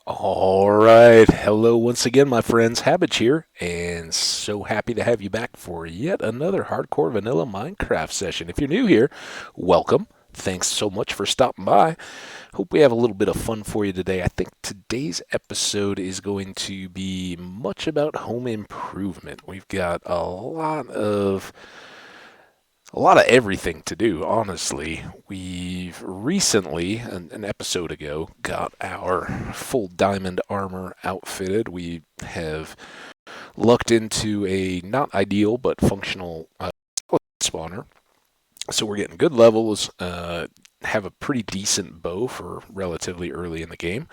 All right. Hello once again, my friends. Hambbage here, and so happy to have you back for yet another hardcore vanilla Minecraft session. If you're new here, welcome. Thanks so much for stopping by. Hope we have a little bit of fun for you today. I think today's episode is going to be much about home improvement. We've got a lot of everything to do, honestly. We've recently, an episode ago, got our full diamond armor outfitted. We have lucked into a not ideal but functional spawner. So we're getting good levels, have a pretty decent bow for relatively early in the game,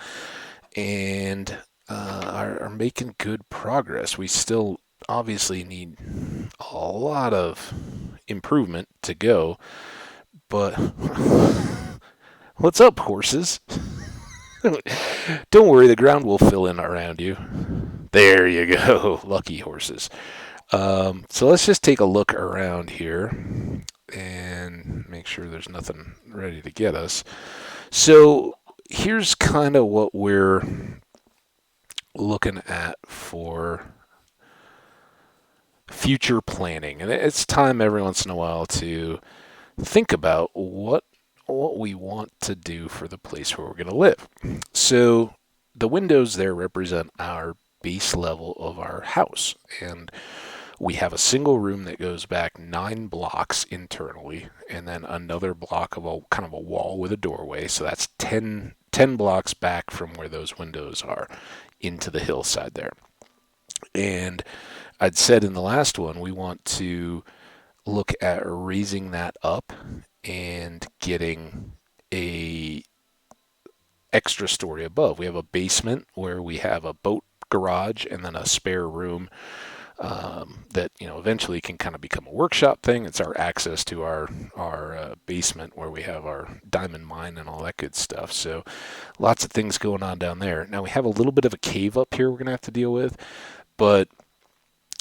and are making good progress. We still obviously need a lot of improvement to go, but what's up, horses? Don't worry, the ground will fill in around you. There you go, lucky horses. So let's just take a look around here and make sure there's nothing ready to get us. So here's kind of what we're looking at for future planning. And it's time every once in a while to think about what we want to do for the place where we're going to live. So the windows there represent our base level of our house, and we have a single room that goes back 9 blocks internally, and then another block of a kind of a wall with a doorway. So that's 10 blocks back from where those windows are into the hillside there. And I'd said in the last one, we want to look at raising that up and getting a extra story above. We have a basement where we have a boat garage and then a spare room that eventually can kind of become a workshop thing. It's our access to our basement where we have our diamond mine and all that good stuff. So lots of things going on down there. Now we have a little bit of a cave up here we're gonna have to deal with, but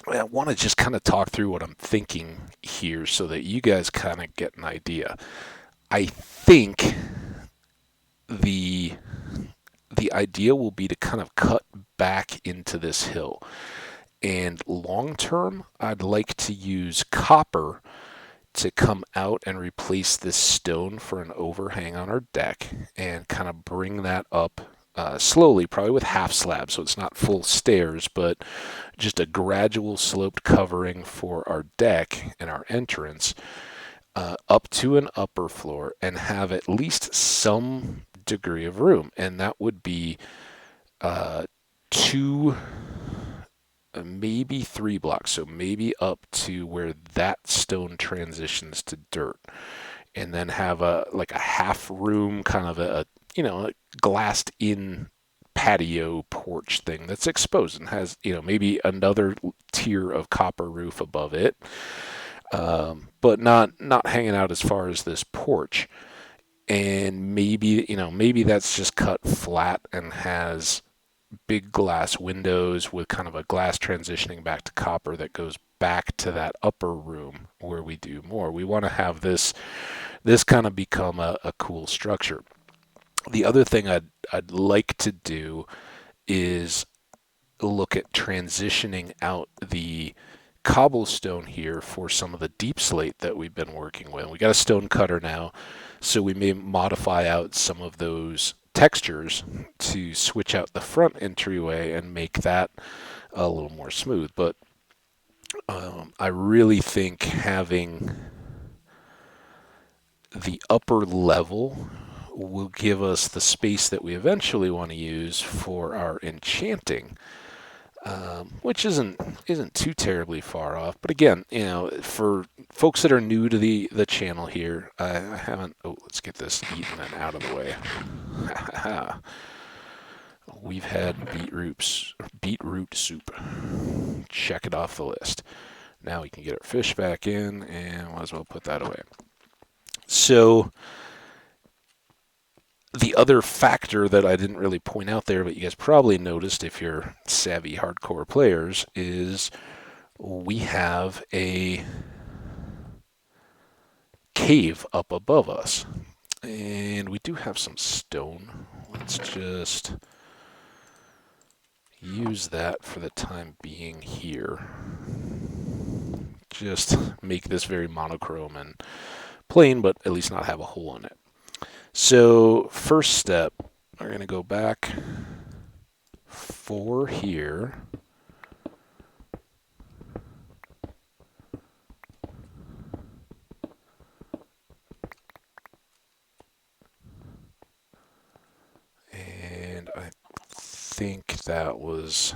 I want to just kind of talk through what I'm thinking here so that you guys kind of get an idea. I think the the idea will be to kind of cut back into this hill. And long term, I'd like to use copper to come out and replace this stone for an overhang on our deck and kind of bring that up slowly, probably with half slabs, so it's not full stairs, but just a gradual sloped covering for our deck and our entrance up to an upper floor and have at least some degree of room. And that would be two, maybe 3 blocks, so maybe up to where that stone transitions to dirt, and then have a half room, kind of a glassed in patio porch thing that's exposed and has maybe another tier of copper roof above it, but not hanging out as far as this porch. And maybe that's just cut flat and has big glass windows with kind of a glass transitioning back to copper that goes back to that upper room where we do more. We want to have this kind of become a cool structure. The other thing I'd like to do is look at transitioning out the cobblestone here for some of the deep slate that we've been working with. We got a stone cutter now, so we may modify out some of those textures to switch out the front entryway and make that a little more smooth. But I really think having the upper level will give us the space that we eventually want to use for our enchanting, which isn't too terribly far off. But again, for folks that are new to the channel here, I haven't. Oh, let's get this eaten and out of the way. We've had beetroot soup. Check it off the list. Now we can get our fish back in, and might as well put that away. So the other factor that I didn't really point out there, but you guys probably noticed if you're savvy hardcore players, is we have a cave up above us. And we do have some stone. Let's just use that for the time being here. Just make this very monochrome and plain, but at least not have a hole in it. So first step, we're going to go back 4 here. And I think that was,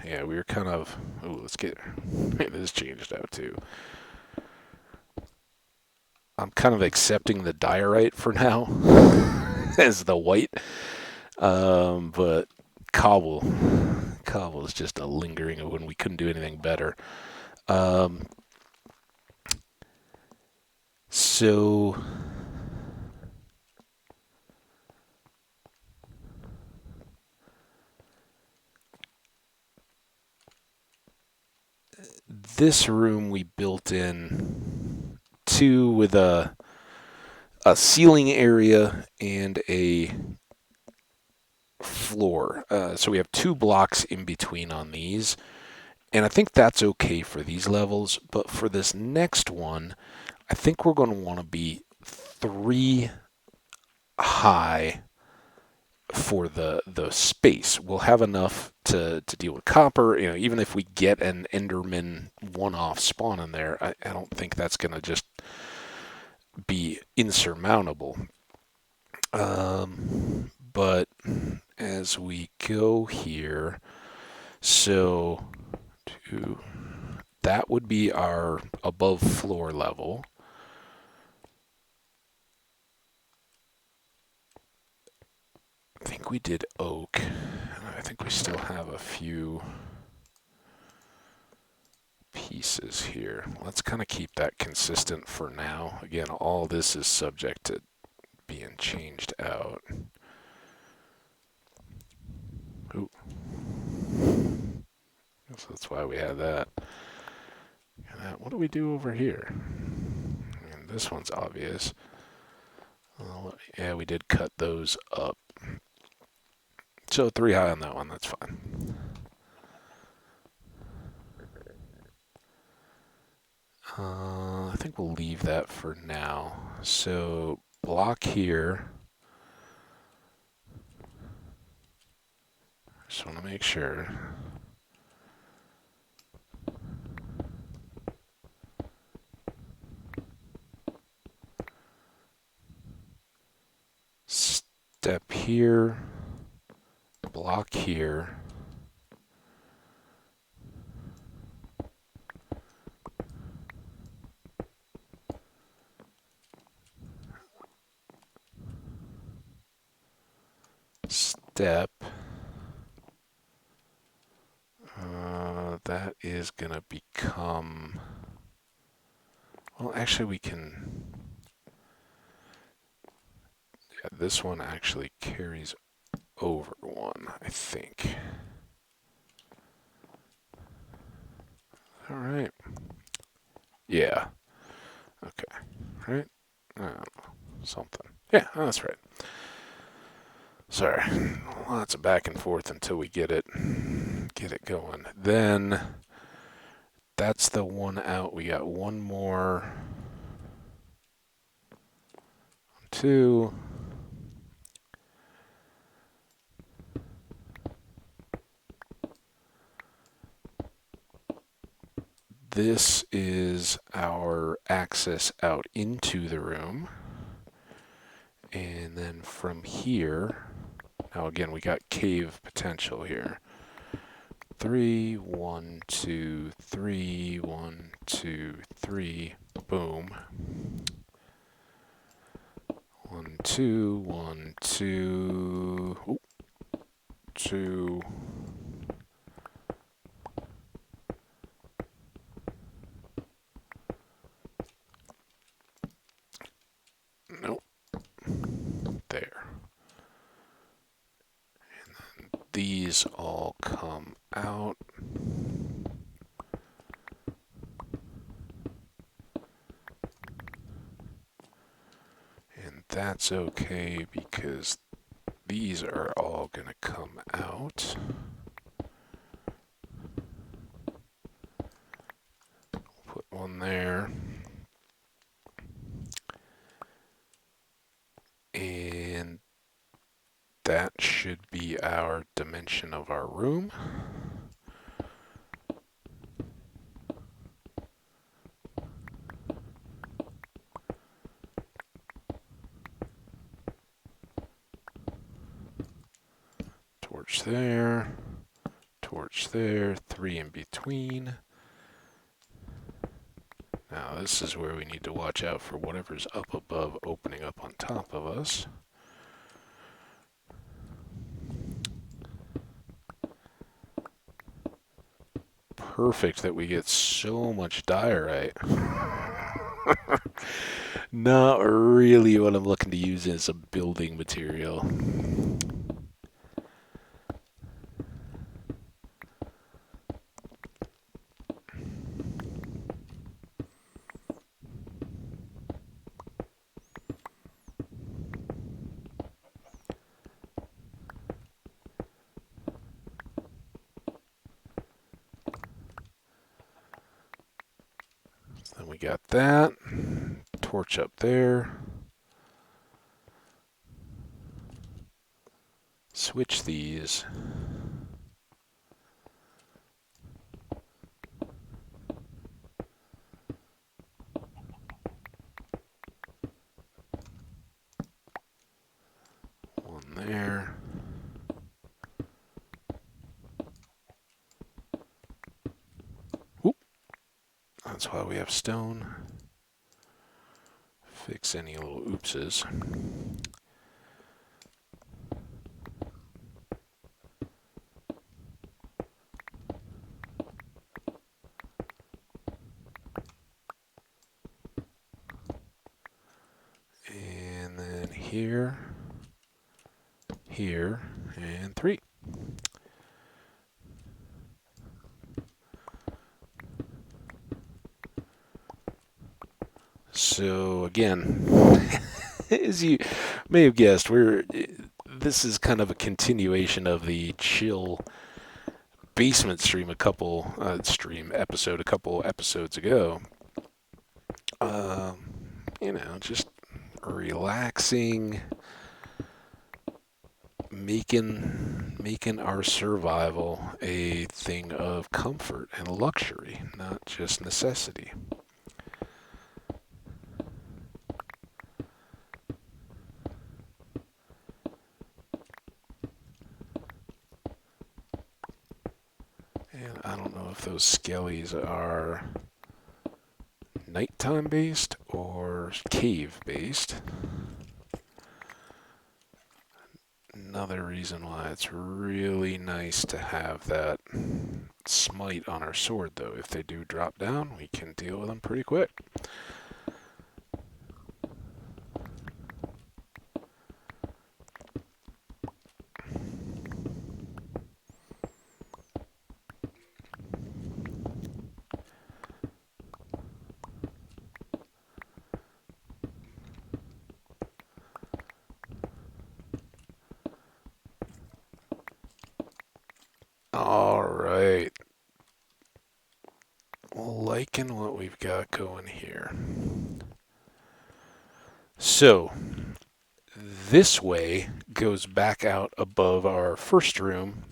yeah, we were kind of, ooh, let's get this changed out too. I'm kind of accepting the diorite for now as the white, but cobble is just a lingering of when we couldn't do anything better. So this room we built in two with a ceiling area and a floor. So we have 2 blocks in between on these. And I think that's okay for these levels. But for this next one, I think we're going to want to be 3 high for the space. We'll have enough to deal with copper. You know, even if we get an Enderman one-off spawn in there, I don't think that's going to just be insurmountable. But as we go here, so that would be our above floor level. I think we did oak. I think we still have a few pieces here. Let's kind of keep that consistent for now. Again, all this is subject to being changed out. Ooh. So that's why we have that. What do we do over here? I mean, this one's obvious. Yeah, we did cut those up. So 3 high on that one, that's fine. I think we'll leave that for now. So block here. Just want to make sure. Step here. Block here. Step. That is going to become... Well, actually we can... Yeah, this one actually carries over one, I think. All right. Yeah. Okay. Right? I don't know. Something. Yeah, that's right. Sorry. Lots of back and forth until we get it going. Then that's the one out. We got one more. 2. This is our access out into the room. And then from here, now again, we got cave potential here. 3, 1, 2, 3, 1, 2, 3, boom. 1, 2, 1, 2, ooh, 2. Nope. There. And then these all come out. And that's okay because these are all going to come out. one there. And that should be our dimension of our room. Torch there, torch there, 3 in between. Now this is where we need to watch out for whatever's up above opening up on top of us. Perfect that we get so much diorite. Not really what I'm looking to use as a building material. Then we got that. Torch up there. Switch these. One there. Oop. That's why we have stone. Fix any little oopses. And then here, here, and 3. So again, as you may have guessed, this is kind of a continuation of the chill basement stream a couple episodes ago. Just relaxing, making our survival a thing of comfort and luxury, not just necessity. And I don't know if those skellies are nighttime based or cave based. Another reason why it's really nice to have that smite on our sword, though. If they do drop down, we can deal with them pretty quick. Alright. Liking what we've got going here. So, this way goes back out above our first room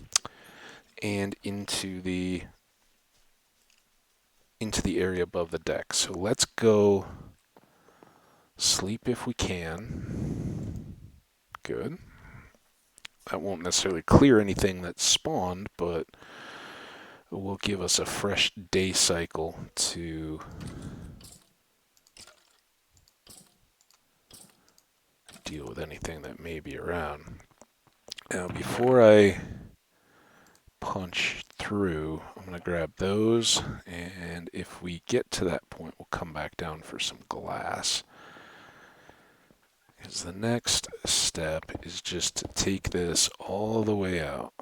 and into the area above the deck. So let's go sleep if we can. Good. That won't necessarily clear anything that spawned, but it will give us a fresh day cycle to deal with anything that may be around. Now, before I punch through, I'm going to grab those, and if we get to that point, we'll come back down for some glass. Because the next step is just to take this all the way out.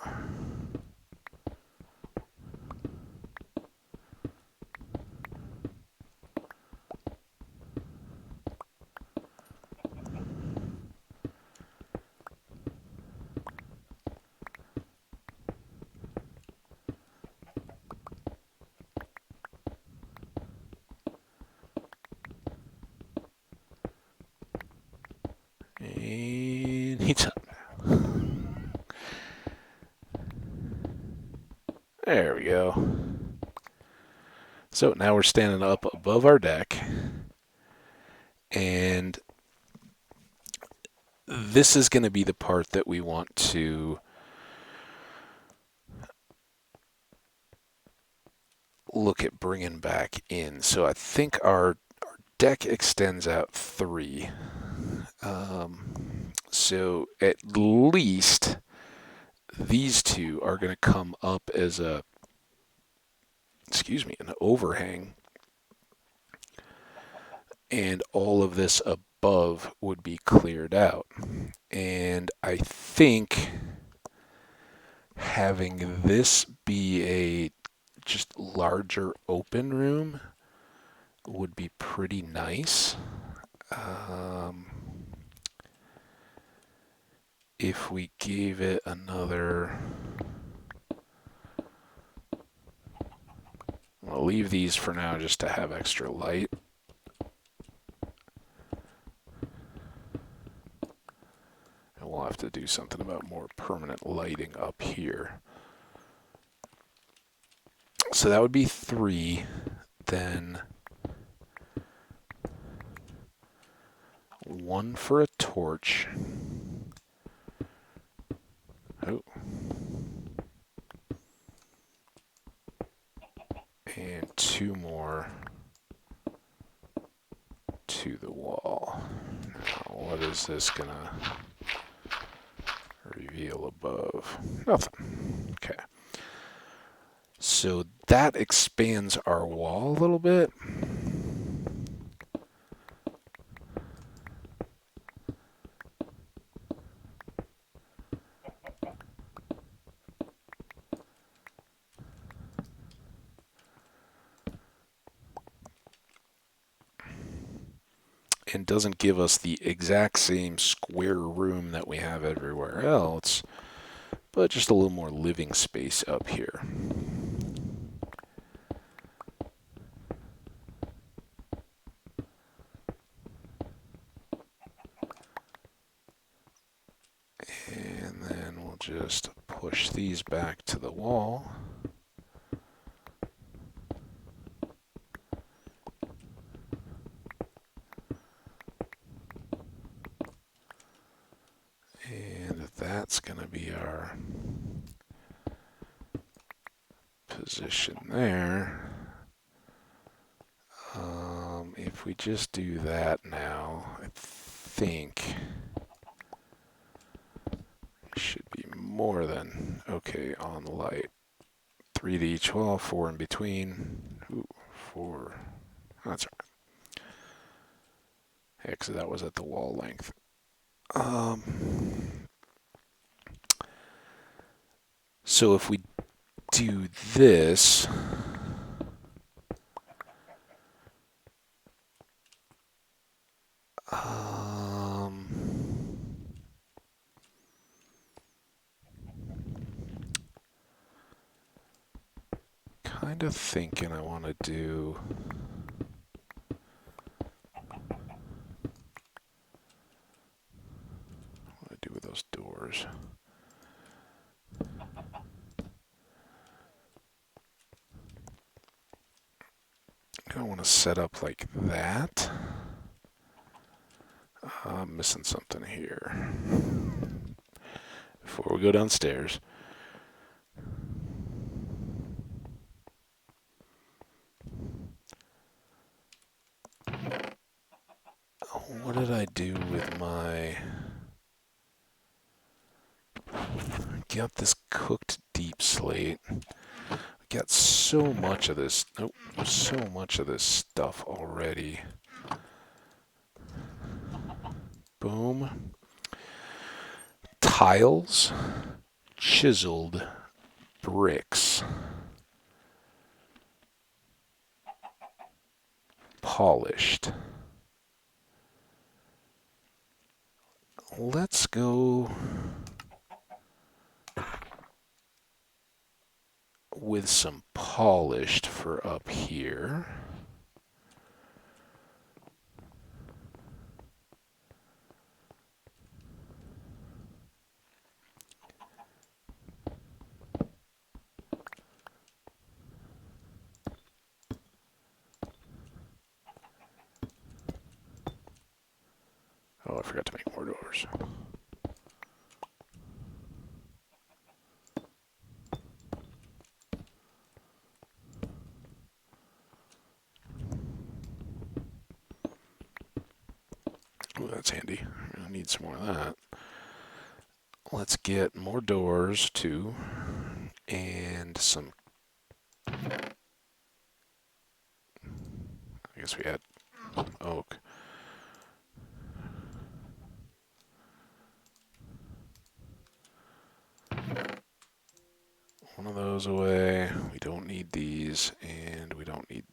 need some. There we go. So now we're standing up above our deck, and this is going to be the part that we want to look at bringing back in. So I think our deck extends out 3. So at least these 2 are going to come up as an overhang, and all of this above would be cleared out. And I think having this be a just larger open room would be pretty nice. If we gave it another, I'll leave these for now just to have extra light. And we'll have to do something about more permanent lighting up here. So that would be 3. Then 1 for a torch. Oh. And 2 more to the wall. Now, what is this gonna reveal above? Nothing. Okay. So that expands our wall a little bit. And doesn't give us the exact same square room that we have everywhere else, but just a little more living space up here. And then we'll just push these back to the wall. And that's going to be our position there. If we just do that now, I think it should be more than okay on the light. 3 to each wall, 4 in between. Ooh, 4. That's right. Yeah, because that was at the wall length. So if we do this, kind of thinking I want to do with those doors. I want to set up like that. I'm missing something here. Before we go downstairs. What did I do with my... Got this cooked deep slate. I got so much of this. Nope, so much of this stuff already. Boom. Tiles, chiseled bricks, polished. Let's go with some polished for up here. Oh, I forgot to make more doors. Oh, that's handy. I need some more of that. Let's get more doors too, and some. I guess we had oak. One of those away. We don't need these, and we don't need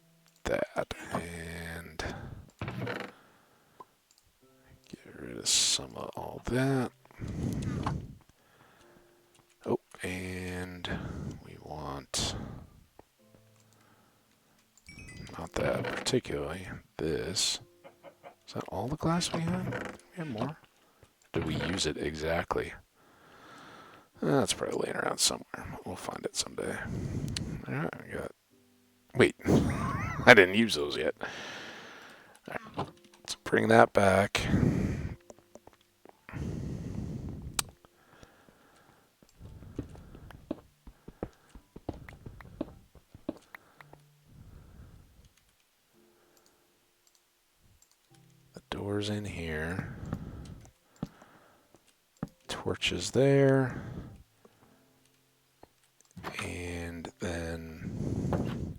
that. And get rid of some of all that. Oh, and we want not that particularly. This. Is that all the glass we had? We have more? Did we use it exactly? That's probably laying around somewhere. We'll find it someday. Alright, we got. Wait, I didn't use those yet. Alright, let's bring that back. The door's in here. Torches there. And then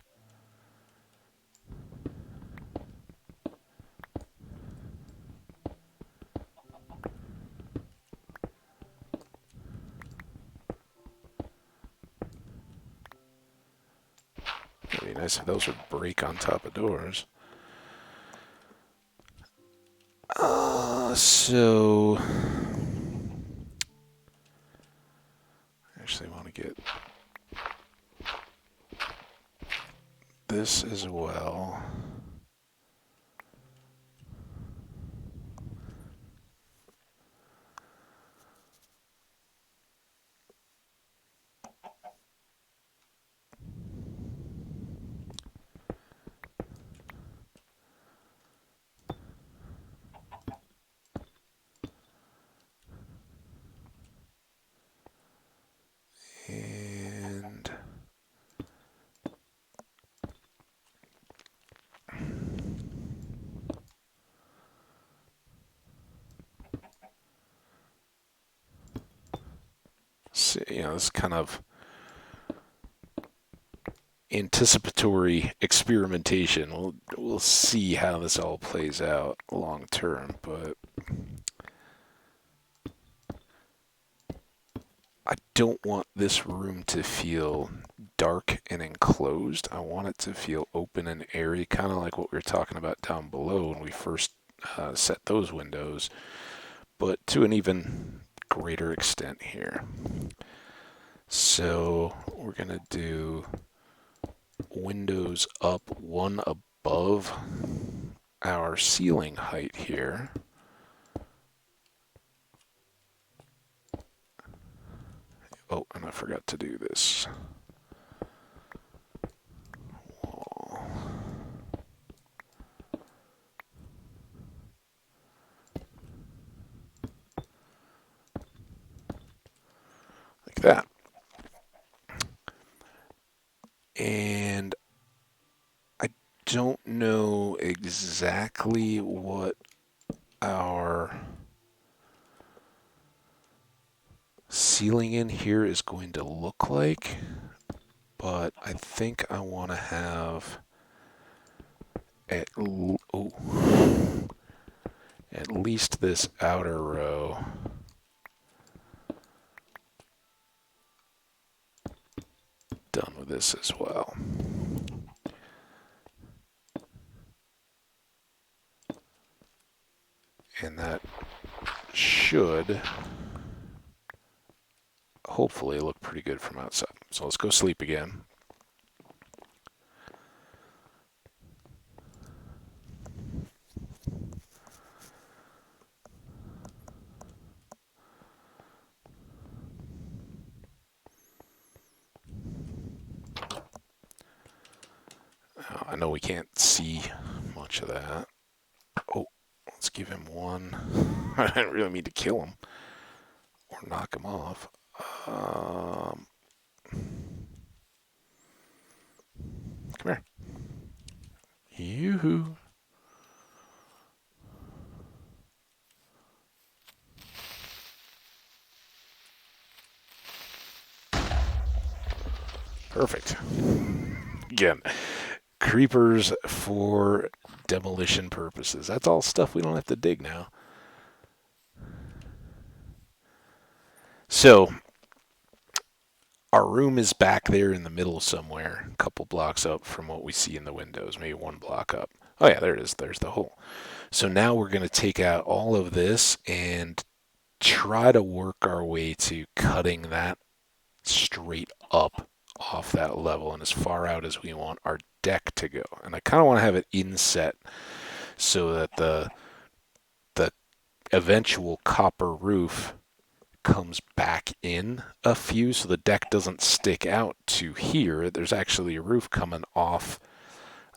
it'd be nice if those would break on top of doors. So I actually want to get this as well. And see, this kind of anticipatory experimentation. We'll see how this all plays out long term, but I don't want this room to feel dark and enclosed. I want it to feel open and airy, kind of like what we were talking about down below when we first set those windows, but to an even greater extent here. So we're going to do windows up one above our ceiling height here. Oh, and I forgot to do this wall. Like that. And I don't know exactly what our ceiling in here is going to look like, but I think I want to have at least this outer row done with this as well. And that should hopefully look pretty good from outside. So let's go sleep again. I know we can't see much of that. Oh, let's let's give him one. I didn't really mean to kill him or knock him off. Come here. Yoo-hoo. Perfect. Again, creepers for demolition purposes. That's all stuff we don't have to dig now. So, our room is back there in the middle somewhere, a couple blocks up from what we see in the windows, maybe one block up. Oh yeah, there it is. There's the hole. So now we're going to take out all of this and try to work our way to cutting that straight up off that level and as far out as we want our deck to go. And I kind of want to have it inset so that the eventual copper roof comes back in a few, so the deck doesn't stick out to here. There's actually a roof coming off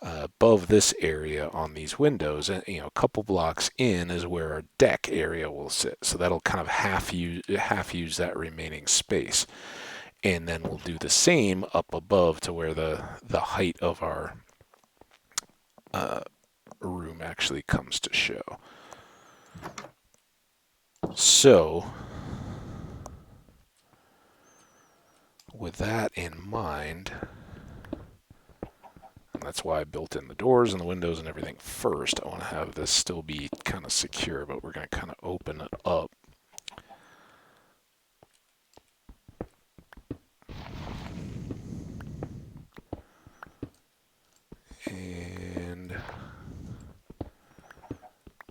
above this area on these windows, and a couple blocks in is where our deck area will sit. So that'll kind of half use that remaining space, and then we'll do the same up above to where the height of our room actually comes to show. So with that in mind, and that's why I built in the doors and the windows and everything first, I want to have this still be kind of secure, but we're going to kind of open it up. And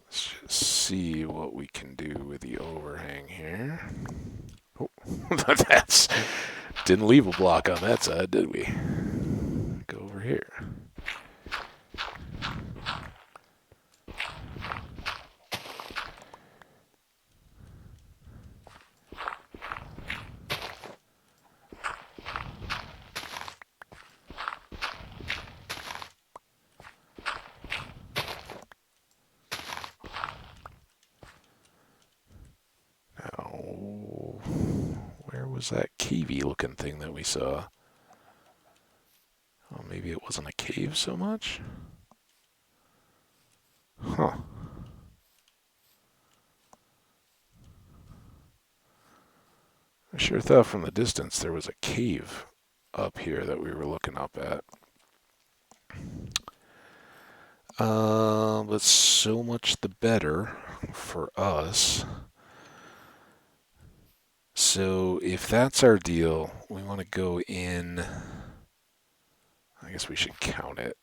let's just see what we can do with the overhang here. Oh, that's didn't leave a block on that side, did we? Go over here. That cavey looking thing that we saw. Oh, maybe it wasn't a cave so much? Huh. I sure thought from the distance there was a cave up here that we were looking up at. But so much the better for us. So if that's our deal, we want to go in. I guess we should count it.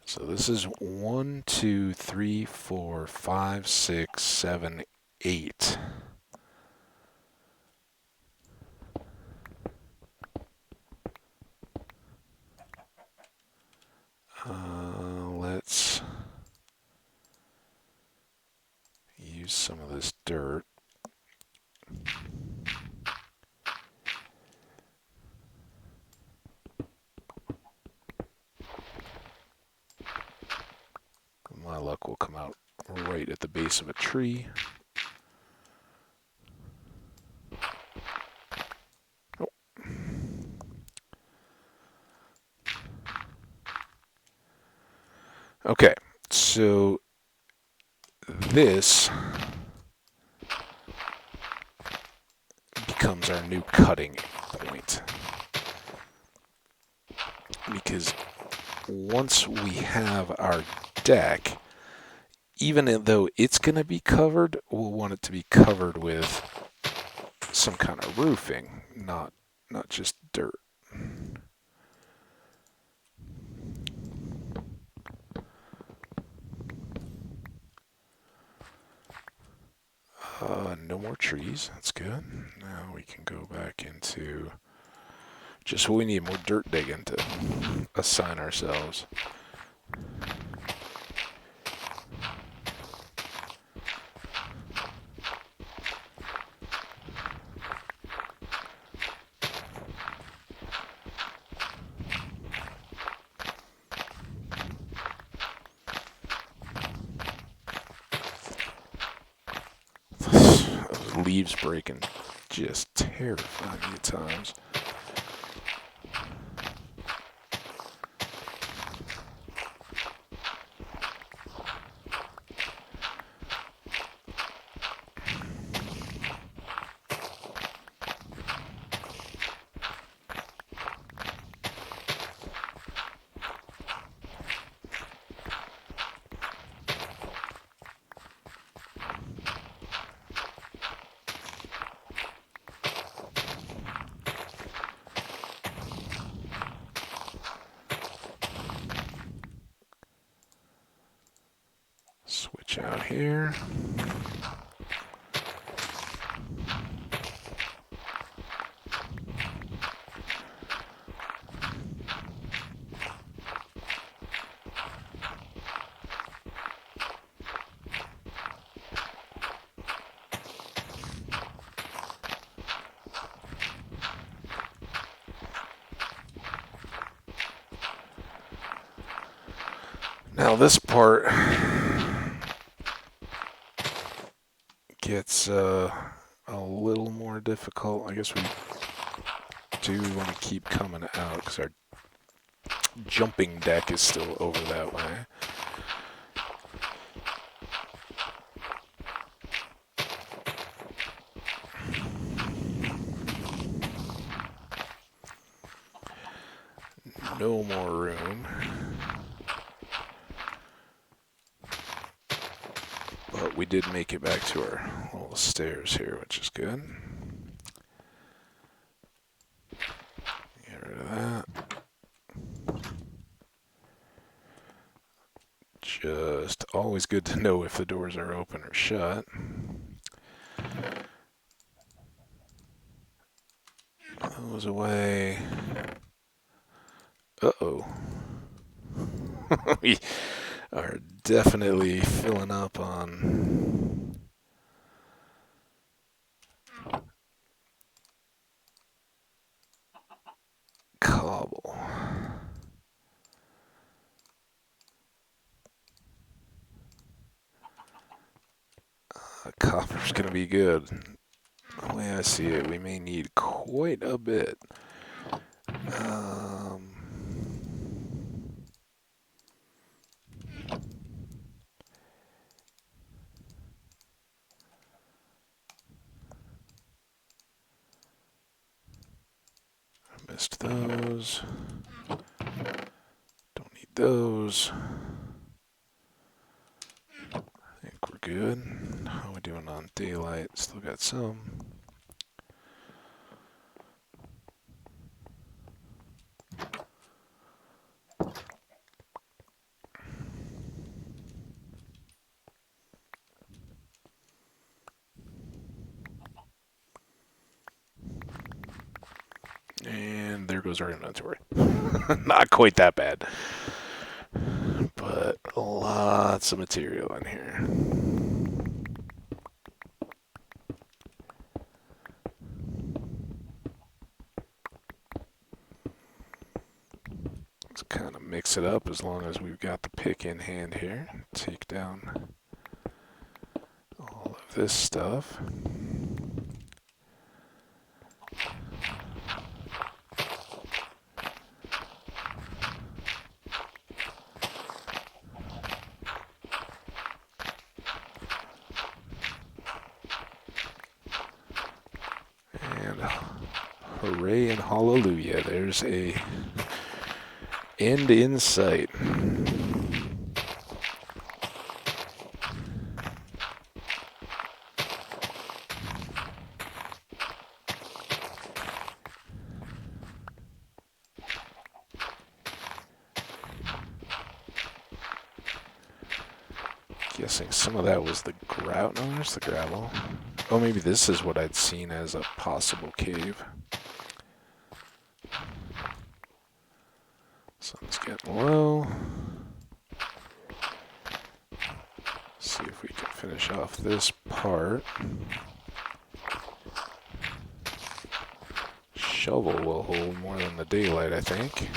So this is 1, 2, 3, 4, 5, 6, 7, 8. Let's use some of this dirt. My luck will come out right at the base of a tree. Oh. Okay, so this becomes our new cutting point. Because once we have our deck, even though it's going to be covered, we'll want it to be covered with some kind of roofing, not just dirt. No more trees. That's good. Now we can go back into just we need more dirt digging to assign ourselves. leaves breaking just terrify me at times. Switch out here. Now this part gets a little more difficult. I guess we do want to keep coming out because our jumping deck is still over that way. No more room. But we did make it back to our little stairs here, which is good. Get rid of that. Just always good to know if the doors are open or shut. Those away. Uh-oh. We are definitely filling up on cobble. Copper's gonna be good. The way I see it, we may need quite a bit. I missed those. Don't need those. I think we're good. How are we doing on daylight? Still got some. And there goes our inventory. Not quite that bad. But lots of material in here. Let's kind of mix it up as long as we've got the pick in hand here. Take down all of this stuff. Hooray and hallelujah, there's a end in sight. Guessing some of that was the grout. No, there's the gravel. Oh, maybe this is what I'd seen as a possible cave. Sun's getting low. See if we can finish off this part. Shovel will hold more than the daylight, I think.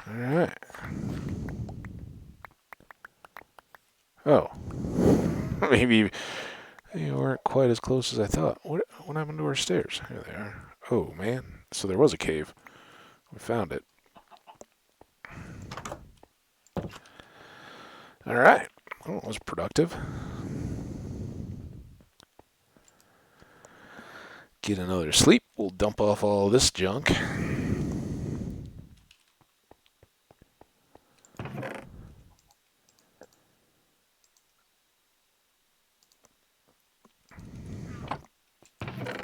Alright. Oh, maybe you weren't quite as close as I thought. What happened to our stairs? Here they are. Oh man, so there was a cave. We found it. All right. Well, it was productive. Get another sleep. We'll dump off all this junk.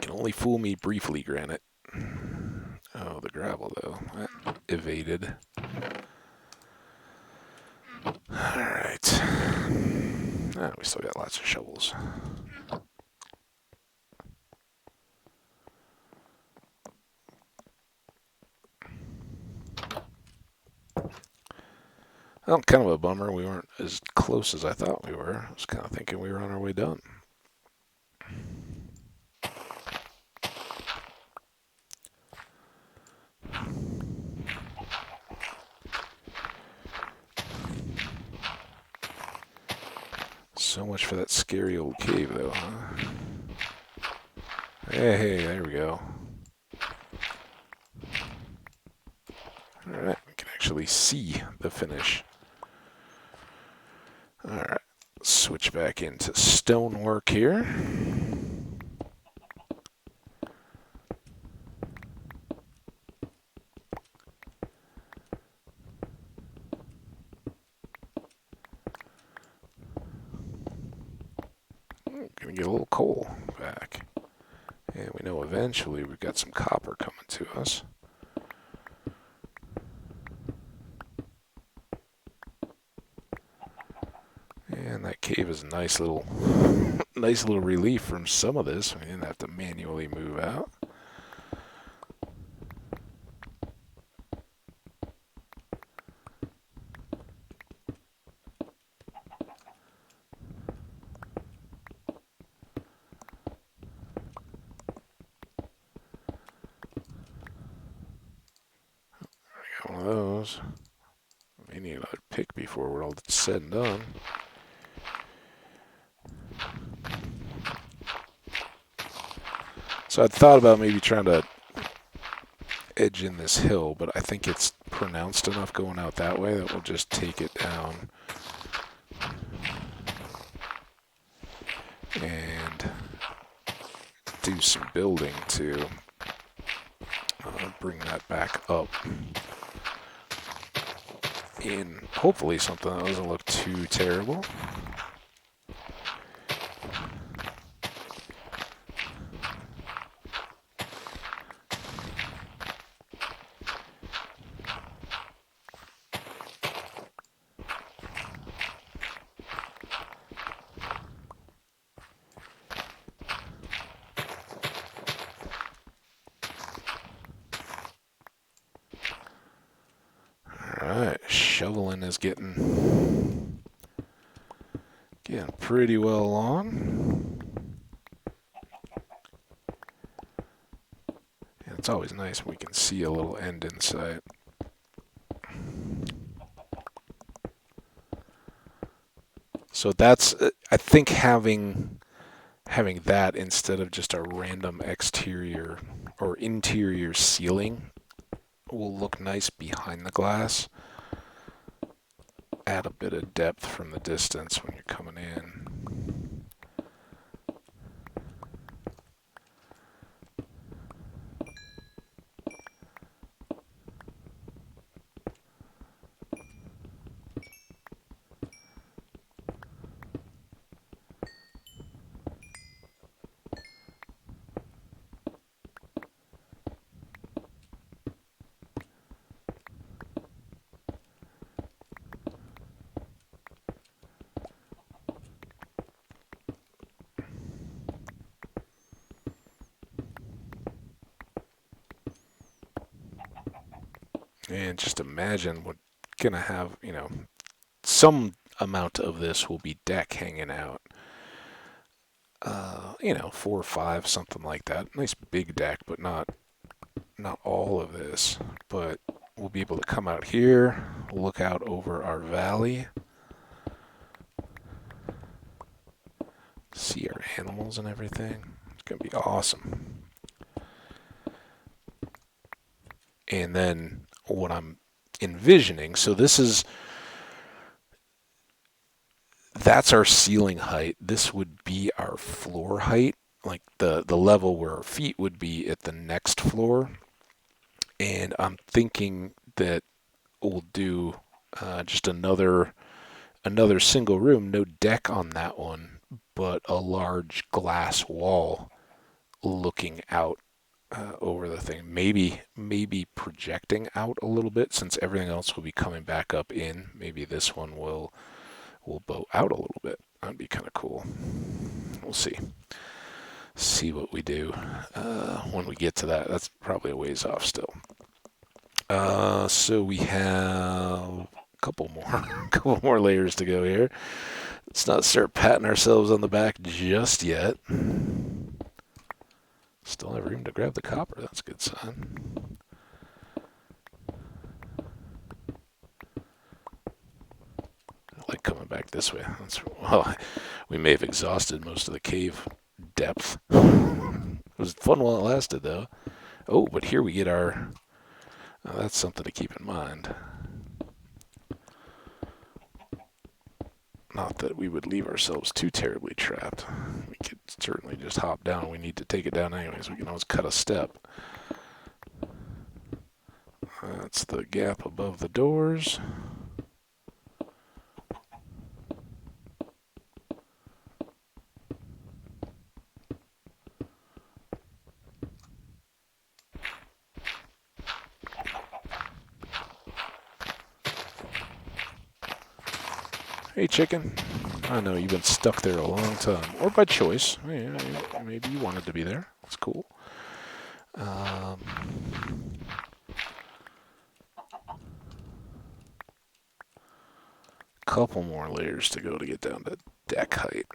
Can only fool me briefly, Granite. Oh, the gravel, though. That evaded. Alright. Ah, we still got lots of shovels. Well, kind of a bummer. We weren't as close as I thought we were. I was kind of thinking we were on our way done. So much for that scary old cave, though, huh? Hey, there we go. Alright, we can actually see the finish. Alright, switch back into stonework here. Gonna get a little coal back. And we know eventually we've got some copper coming to us. And that cave is a nice little relief from some of this. We didn't have to manually move out. One of those. We need another pick before we're all said and done. So I thought about maybe trying to edge in this hill, but I think it's pronounced enough going out that way that we'll just take it down and do some building to bring that back up in hopefully something that doesn't look too terrible. Alright, shoveling is getting pretty well along. And it's always nice when we can see a little end in sight. So that's, I think having that instead of just a random exterior or interior ceiling will look nice behind the glass. Add a bit of depth from the distance when you're coming in. And just imagine we're gonna have, some amount of this will be deck hanging out. 4 or 5, something like that. Nice big deck, but not all of this. But we'll be able to come out here, look out over our valley. See our animals and everything. It's going to be awesome. And then what I'm envisioning, so that's our ceiling height. This would be our floor height, like the level where our feet would be at the next floor. And I'm thinking that we'll do just another single room, no deck on that one, but a large glass wall looking out over the thing. Maybe projecting out a little bit since everything else will be coming back up in. Maybe this one will bow out a little bit. That'd be kind of cool. We'll see. See what we do when we get to that. That's probably a ways off still. So we have a couple more, couple more layers to go here. Let's not start patting ourselves on the back just yet. Still have room to grab the copper. That's a good sign. I like coming back this way. Well, we may have exhausted most of the cave depth. It was fun while it lasted, though. Oh, but here we get our... that's something to keep in mind. Not that we would leave ourselves too terribly trapped. We could certainly just hop down. We need to take it down anyways. We can always cut a step. That's the gap above the doors. Hey, chicken. I know you've been stuck there a long time, or by choice. Maybe you wanted to be there. That's cool. Couple more layers to go to get down to deck height.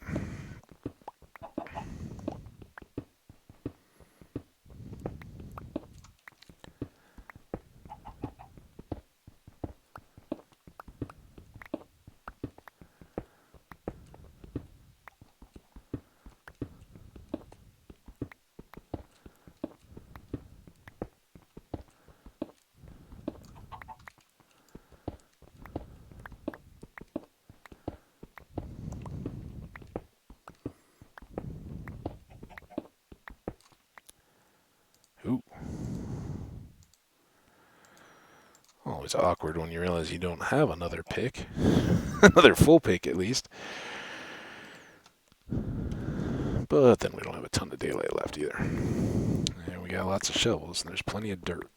Ooh. Always awkward when you realize you don't have another pick. Another full pick, at least. But then we don't have a ton of daylight left either. And we got lots of shovels, and there's plenty of dirt.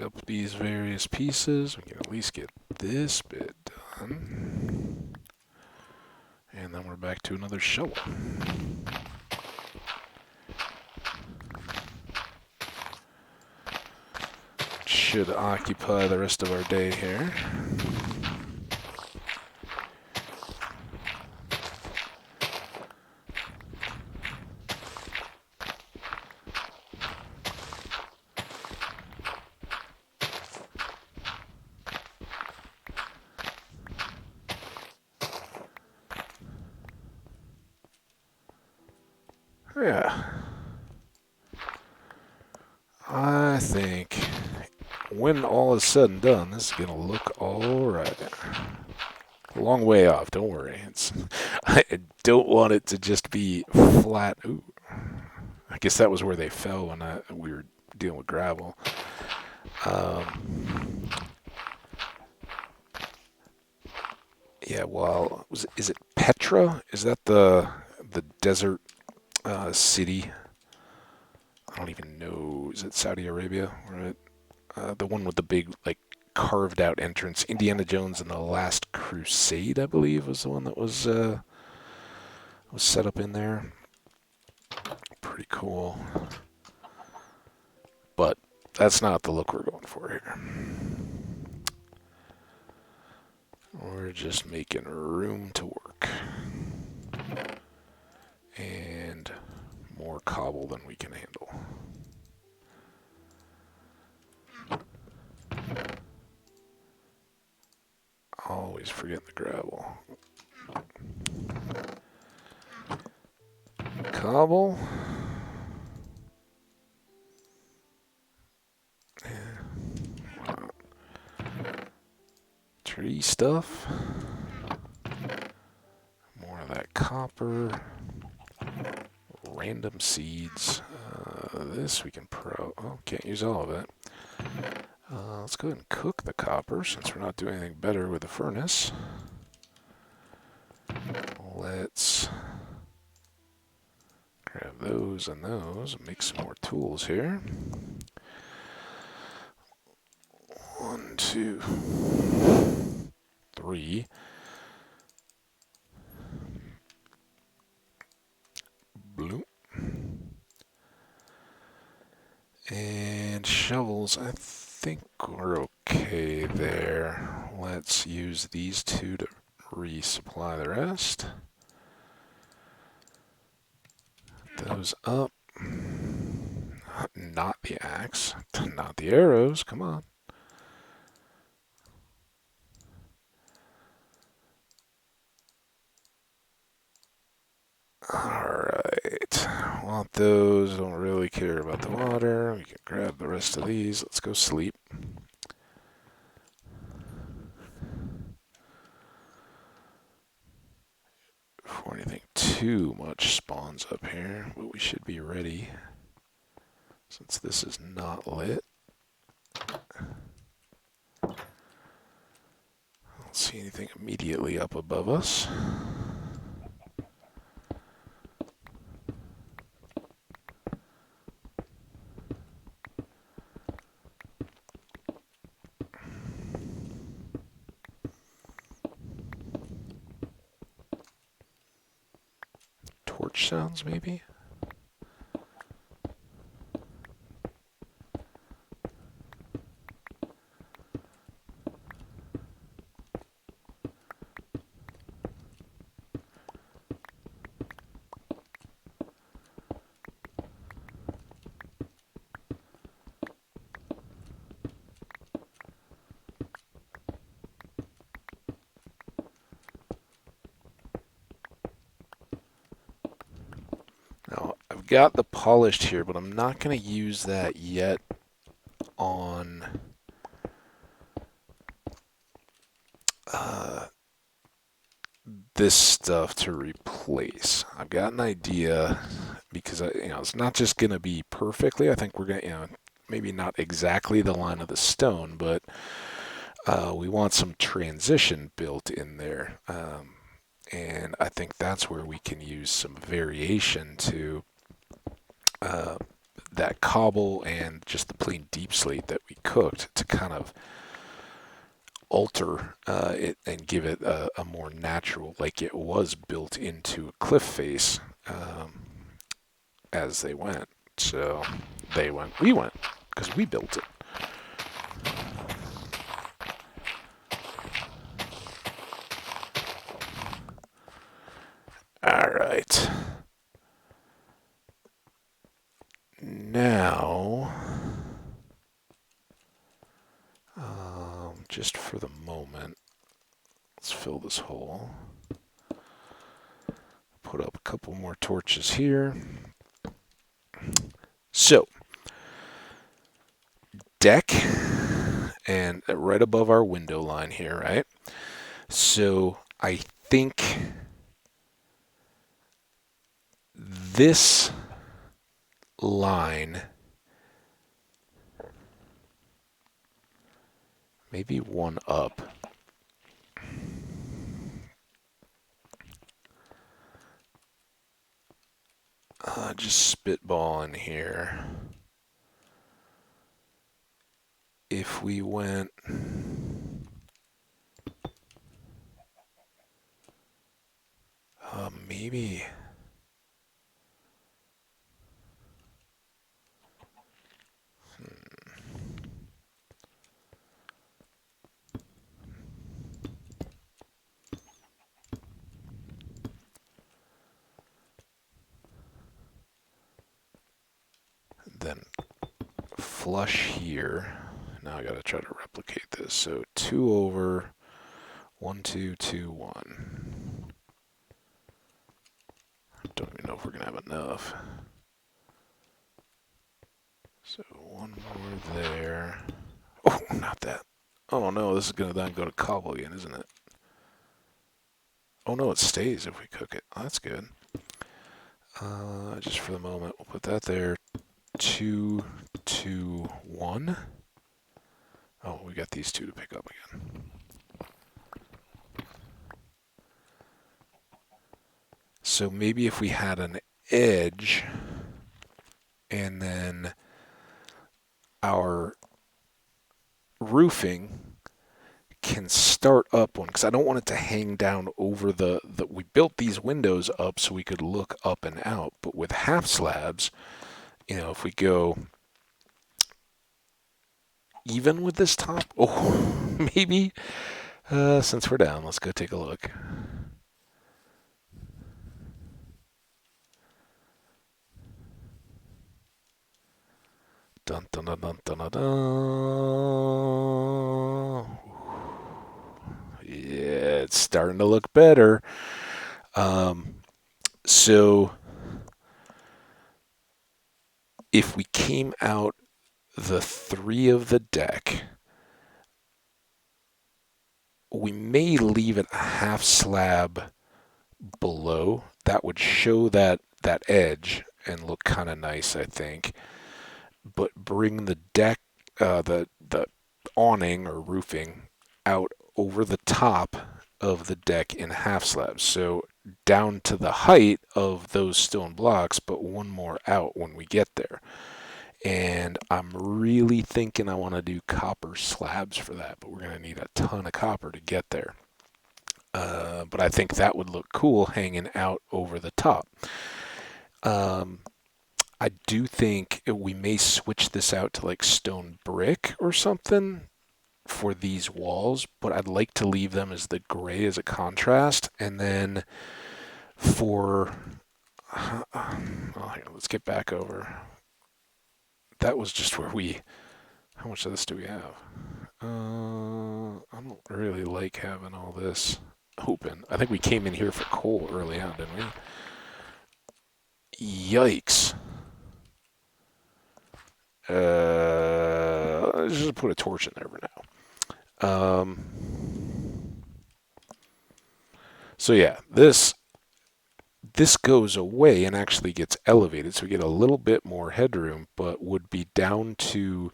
Up these various pieces. We can at least get this bit done. And then we're back to another shovel. Should occupy the rest of our day here. Yeah. I think when all is said and done, this is going to look alright. A long way off, don't worry. I don't want it to just be flat. Ooh. I guess that was where they fell when we were dealing with gravel. Yeah, well, is it Petra? Is that the desert city? I don't even know. Is it Saudi Arabia? Right? The one with the big like carved out entrance. Indiana Jones and the Last Crusade, I believe, was the one that was set up in there. Pretty cool. But that's not the look we're going for here. We're just making room to work. And more cobble than we can handle. Always forgetting the gravel. Cobble. Tree stuff. More of that copper. Random seeds. This we can can't use all of it. Let's go ahead and cook the copper since we're not doing anything better with the furnace. Let's grab those and those and make some more tools here. 1, 2, 3. Bloop. And shovels, I think we're okay there. Let's use these two to resupply the rest. Those up. Not the axe, not the arrows, come on. Alright, want those, don't really care about the water. We can grab the rest of these, let's go sleep. Before anything too much spawns up here, but we should be ready since this is not lit. I don't see anything immediately up above us. Torch sounds, maybe? Now, I've got the polished here, but I'm not going to use that yet on this stuff to replace. I've got an idea because it's not just going to be perfectly. I think we're going to, maybe not exactly the line of the stone, but we want some transition built in there. And I think that's where we can use some variation to that cobble and just the plain deep slate that we cooked to kind of alter it and give it a more natural, like it was built into a cliff face as they went. So they went, we went, because we built it. All right. Now, just for the moment, let's fill this hole. Put up a couple more torches here. So, deck, and right above our window line here, right? So, I think this line, maybe one up. Just spitballing here. If we went maybe. Then flush here. Now I gotta try to replicate this. So 2 over 1, 2, 2, 1. Don't even know if we're gonna have enough. So 1 more there. Oh, not that. Oh no, this is gonna then go to cobble again, isn't it? Oh no, it stays if we cook it. Oh, that's good. Just for the moment, we'll put that there. 2, 2, 1. Oh, we got these two to pick up again. So maybe if we had an edge and then our roofing can start up one, because I don't want it to hang down over we built these windows up so we could look up and out, but with half slabs, if we go even with this top, maybe, since we're down, let's go take a look. Dun dun dun dun dun dun dun. Yeah, it's starting to look better. So if we came out the 3 of the deck, we may leave it a half slab below. That would show that edge and look kind of nice, I think. But bring the deck, the awning or roofing out over the top of the deck in half slabs. So down to the height of those stone blocks, but one more out when we get there. And I'm really thinking I want to do copper slabs for that, but we're going to need a ton of copper to get there. But I think that would look cool hanging out over the top. I do think we may switch this out to like stone brick or something for these walls, but I'd like to leave them as the gray as a contrast. And then for, hang on, let's get back over. That was just where how much of this do we have? I don't really like having all this open. I think we came in here for coal early on, didn't we? Yikes. Let's just put a torch in there for now. So yeah, this goes away and actually gets elevated, so we get a little bit more headroom, but would be down to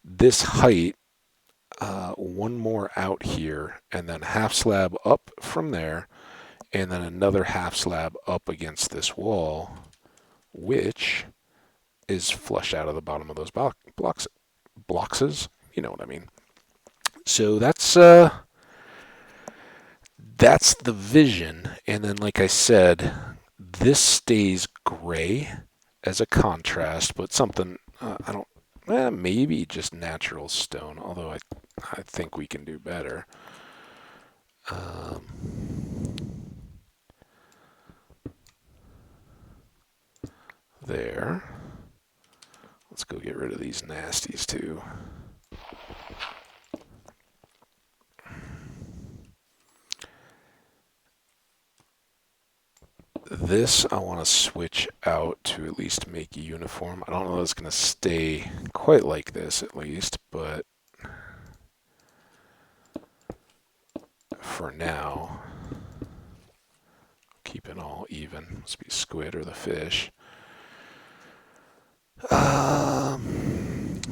this height, one more out here, and then half slab up from there, and then another half slab up against this wall, which is flush out of the bottom of those blockses. You know what I mean. So that's the vision. And then, like I said, this stays gray as a contrast, but something I don't. Maybe just natural stone. Although I think we can do better. There. Let's go get rid of these nasties too. This I want to switch out to at least make uniform. I don't know if it's going to stay quite like this at least, but for now, keep it all even. Must be squid or the fish.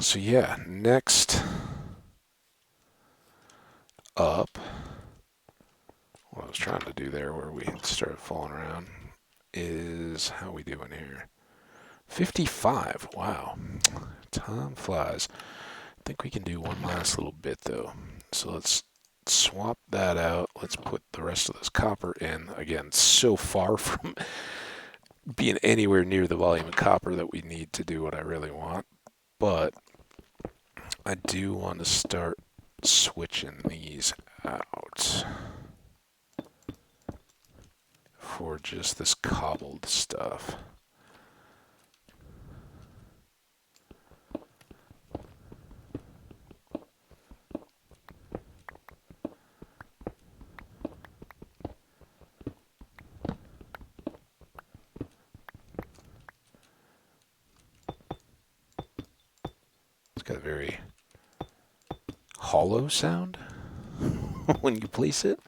So yeah, next up, what I was trying to do there where we started falling around is how we doing here. 55, wow. Time flies. I think we can do one last little bit though. So let's swap that out. Let's put the rest of this copper in. Again, so far from being anywhere near the volume of copper that we need to do what I really want. But I do want to start switching these out for just this cobbled stuff. It's got a very hollow sound when you place it.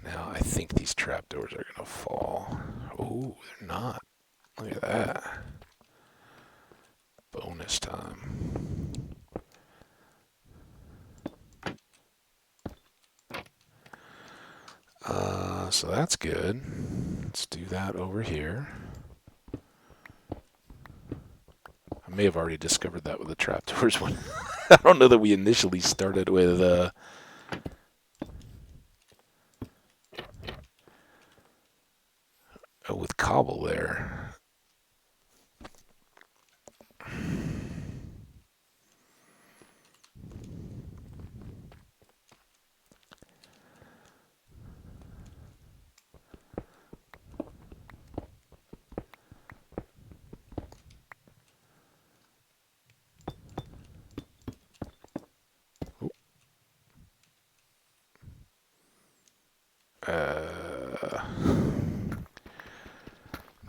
Now I think these trapdoors are going to fall. Oh, they're not. Look at that. Bonus time. So that's good. Let's do that over here. I may have already discovered that with the trapdoors one. I don't know that we initially started with cobble there.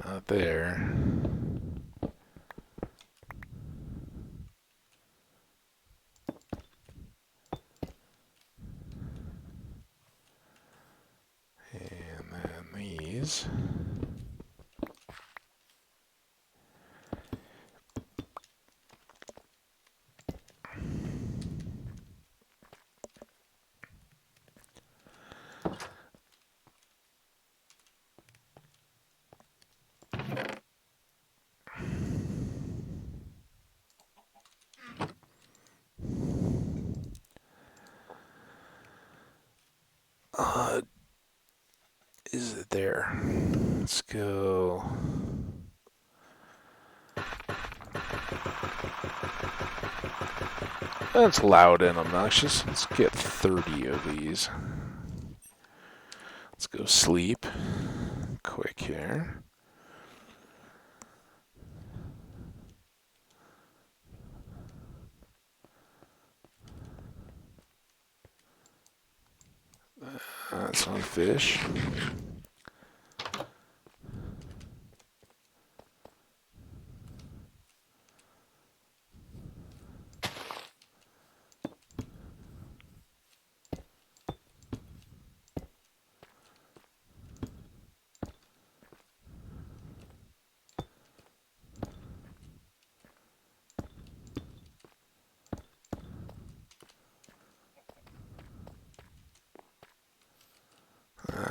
Not there. And then these. Is it there? Let's go. That's loud and obnoxious. Let's get 30 of these. Let's go sleep. Quick here. That's on fish.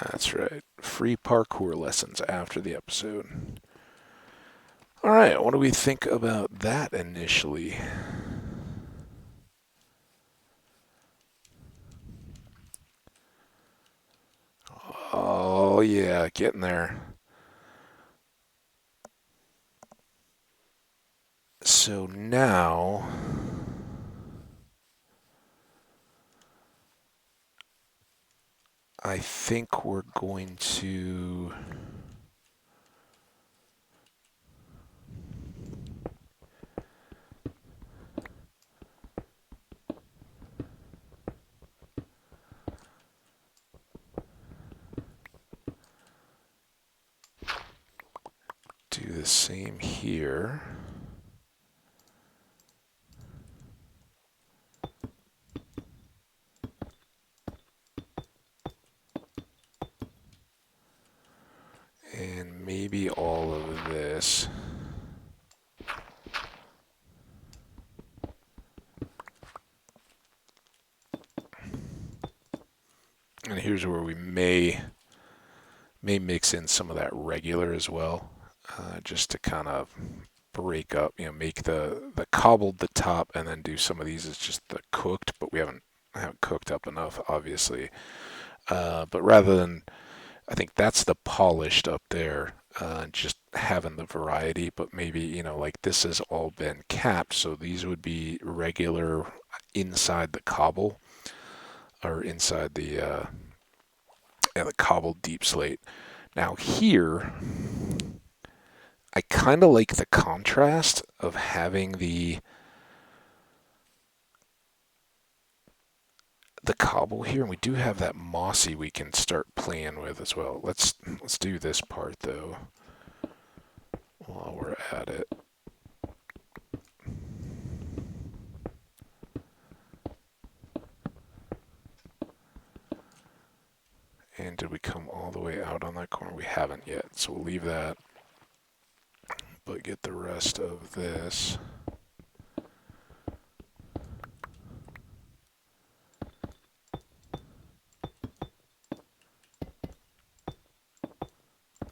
That's right. Free parkour lessons after the episode. All right, what do we think about that initially? Oh, yeah, getting there. So now I think we're going to do the same here. And maybe all of this. And here's where we may May mix in some of that regular as well, just to kind of break up, make the cobbled the top, and then do some of these as just the cooked, but we haven't cooked up enough, obviously. But rather than, I think that's the polished up there, just having the variety. But maybe, like this has all been capped, so these would be regular inside the cobble or inside the cobbled deep slate. Now here, I kind of like the contrast of having the cobble here, and we do have that mossy we can start playing with as well. Let's do this part though while we're at it. And did we come all the way out on that corner? We haven't yet, so we'll leave that, but get the rest of this.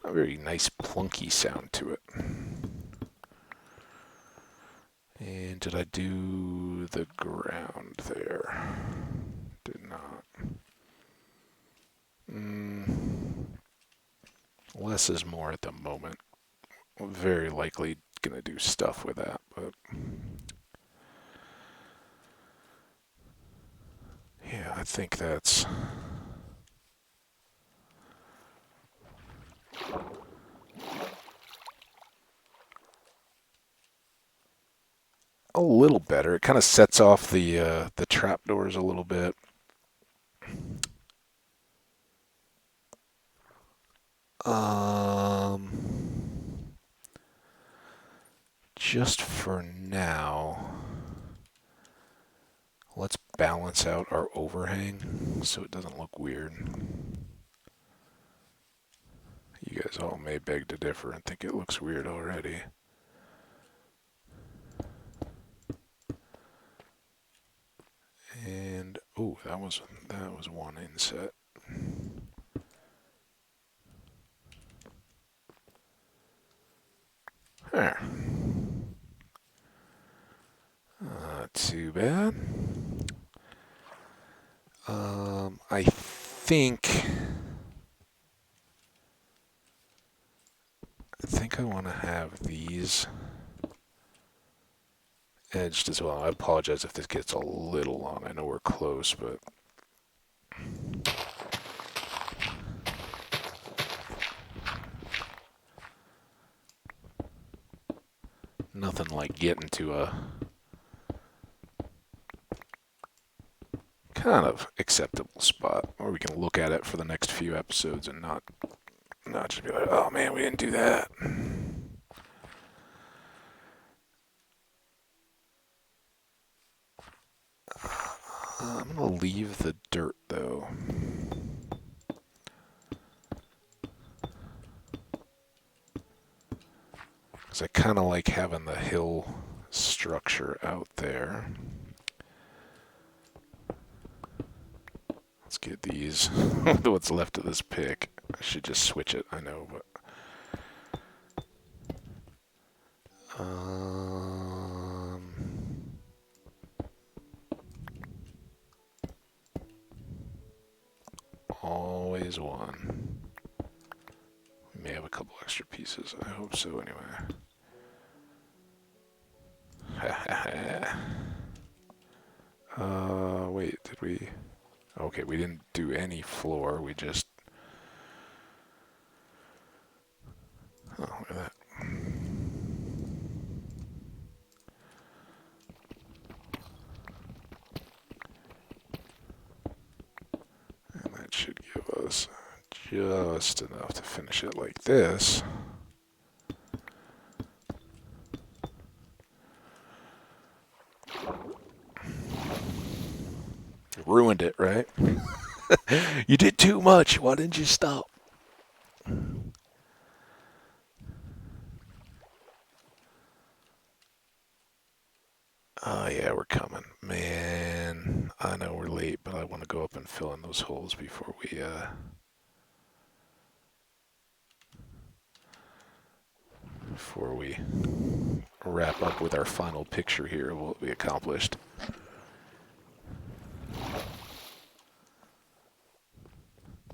A very nice plunky sound to it. And did I do the ground there? Did not. Less is more at the moment. Very likely gonna do stuff with that, but yeah, I think that's a little better. It kind of sets off the trapdoors a little bit. Just for now, let's balance out our overhang so it doesn't look weird. You guys all may beg to differ and think it looks weird already. And oh, that was one inset. There. Not too bad. I think I want to have these edged as well. I apologize if this gets a little long. I know we're close, but nothing like getting to a kind of acceptable spot where we can look at it for the next few episodes and not just be like, oh man, we didn't do that. I'm gonna leave the dirt though. Because I kind of like having the hill structure out there. Let's get these. What's left of this pick. I should just switch it, I know, but. Always one. We may have a couple extra pieces. I hope so, anyway. Wait, did we? Okay, we didn't do any floor. We just. Oh, look at that. And that should give us just enough to finish it like this. Ruined it, right? You did too much. Why didn't you stop? Oh, yeah, we're coming. Man, I know we're late, but I want to go up and fill in those holes before we before we wrap up with our final picture here of what we accomplished.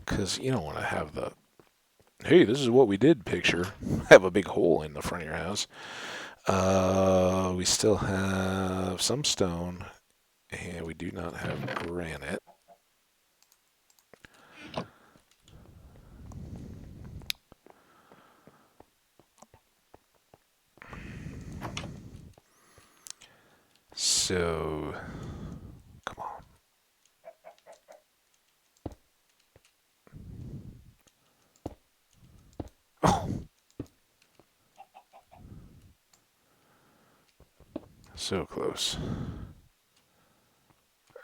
Because you don't want to have the, hey, this is what we did picture. Have a big hole in the front of your house. We still have some stone, and we do not have granite. So, come on. Oh! So close.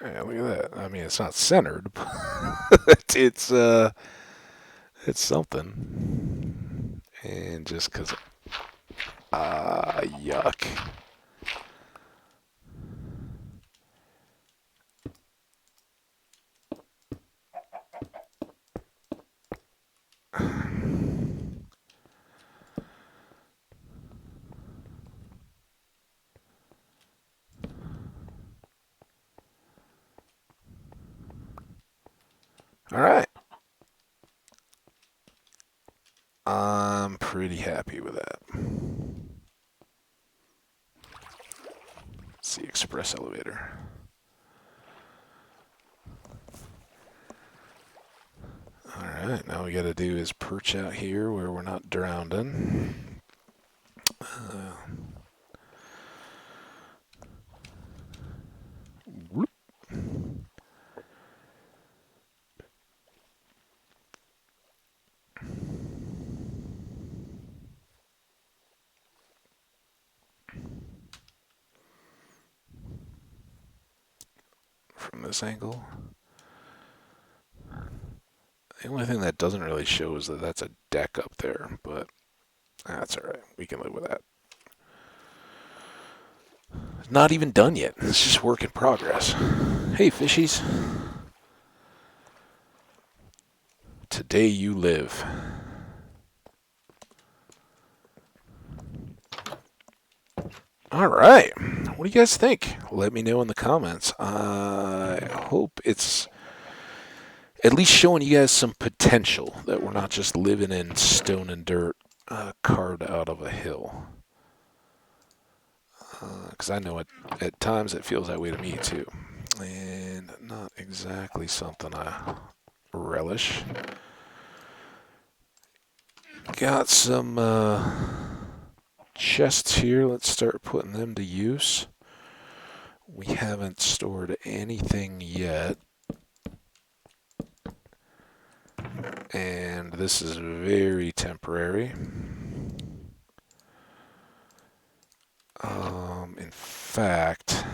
Yeah, look at that. I mean, it's not centered, but it's something. And just because, yuck. All right. I'm pretty happy with that. It's the express elevator. Alright, now we gotta do is perch out here where we're not drowning. Whoop. From this angle. The only thing that doesn't really show is that that's a deck up there, but that's alright. We can live with that. Not even done yet. It's just work in progress. Hey, fishies. Today you live. Alright. What do you guys think? Let me know in the comments. I hope it's at least showing you guys some potential, that we're not just living in stone and dirt carved out of a hill. Because I know at times it feels that way to me too. And not exactly something I relish. Got some chests here. Let's start putting them to use. We haven't stored anything yet. And this is very temporary. In fact,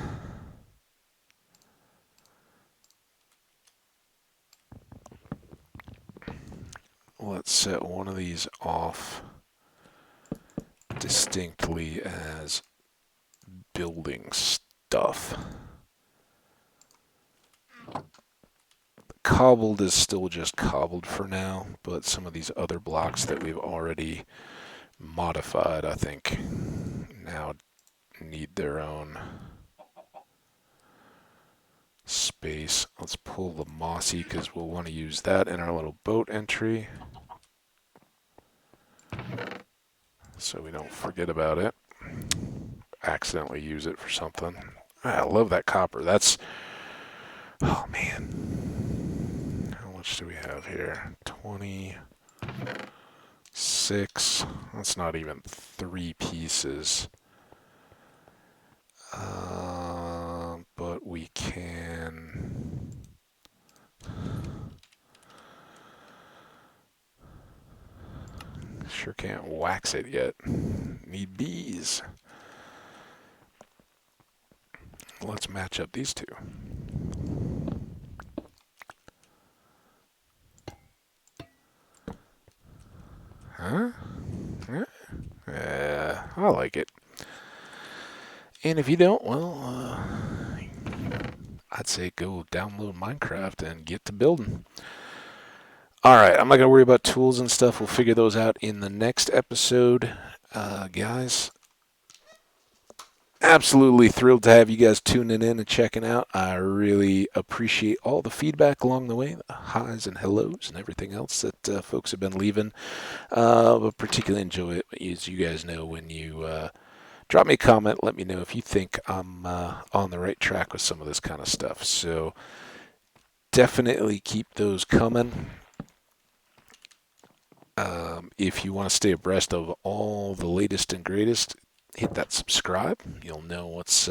let's set one of these off distinctly as building stuff. Cobbled is still just cobbled for now, but some of these other blocks that we've already modified, I think, now need their own space. Let's pull the mossy because we'll want to use that in our little boat entry, so we don't forget about it. Accidentally use it for something. I love that copper. That's, oh man. How much do we have here? 26. That's not even 3 pieces. But we can... Sure can't wax it yet. Need bees. Let's match up these two. Huh? Yeah, I like it. And if you don't, well, I'd say go download Minecraft and get to building. Alright, I'm not going to worry about tools and stuff. We'll figure those out in the next episode. Guys, absolutely thrilled to have you guys tuning in and checking out. I really appreciate all the feedback along the way, the highs and hellos and everything else that folks have been leaving. But particularly enjoy it, as you guys know, when you drop me a comment. Let me know if you think I'm on the right track with some of this kind of stuff. So definitely keep those coming. If you want to stay abreast of all the latest and greatest, hit that subscribe. You'll know what's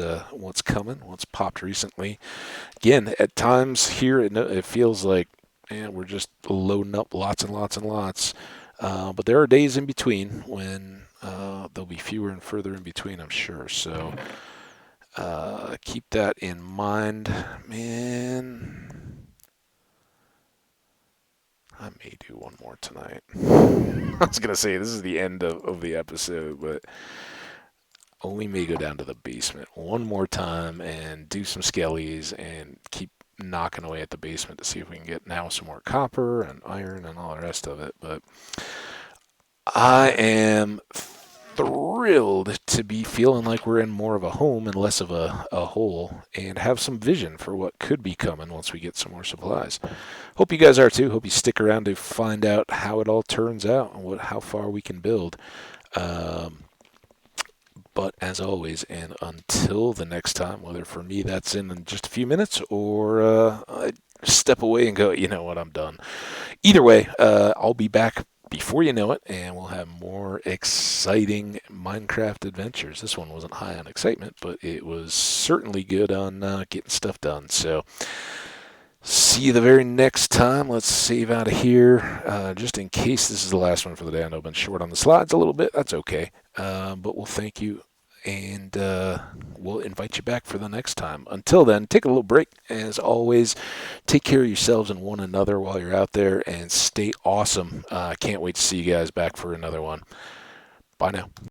coming, what's popped recently. Again, at times here it feels like we're just loading up lots and lots and lots. But there are days in between when there'll be fewer and further in between, I'm sure. So keep that in mind, man. I may do one more tonight. I was gonna say this is the end of the episode, but we may go down to the basement one more time and do some skellies and keep knocking away at the basement to see if we can get now some more copper and iron and all the rest of it. But I am thrilled to be feeling like we're in more of a home and less of a hole, and have some vision for what could be coming once we get some more supplies. Hope you guys are too. Hope you stick around to find out how it all turns out and how far we can build. But as always, and until the next time, whether for me that's in just a few minutes or I step away and go, you know what, I'm done. Either way, I'll be back before you know it, and we'll have more exciting Minecraft adventures. This one wasn't high on excitement, but it was certainly good on getting stuff done. So see you the very next time. Let's save out of here. Just in case this is the last one for the day. I know I've been short on the slides a little bit. That's okay. But we'll thank you, and we'll invite you back for the next time. Until then, take a little break. As always, take care of yourselves and one another while you're out there, and stay awesome. I can't wait to see you guys back for another one. Bye now.